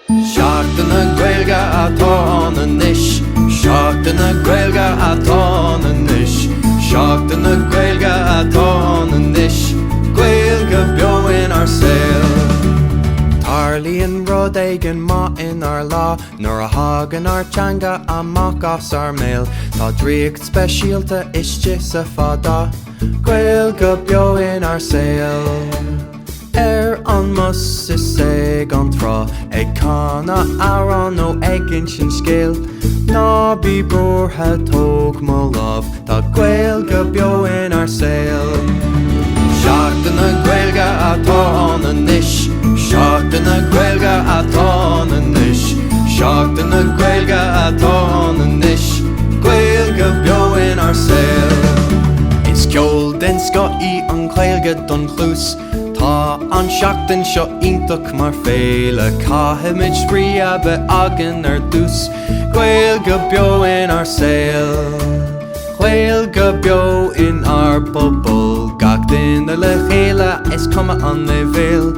Seachtain na Gaeilge atá na nish. Seachtain na Gaeilge atá na nish. Seachtain na Gaeilge atá na nish. Gaeilge Beo Inár Saol. Tarlíonn rud éigin má inar lá, nuair a hagan ar teanga amach as ar mail. Tá dríocht speisialta iste sa fada, Gaeilge Beo Inár Saol. An mus is ag an trá, ag cána árán nó éigin sin scéal. Ná bí brúthe tóg mo lámh, tá Gaeilge Beo Inár Saol. Seachtain na Gaeilge atá na nish. Seachtain na Gaeilge atá na nish. Seachtain na Gaeilge atá na nish. Gaeilge Beo Inár Saol. Is ceol den scoí an Gaeilge don chlús. Tá an seachtain seo iontach mar féile, caithimid spríe be agan ar dús. Gaeilge Beo Inár Saol. Gaeilge Beo Inár Bubble, gach duine le chéile is cuma an le bhéal.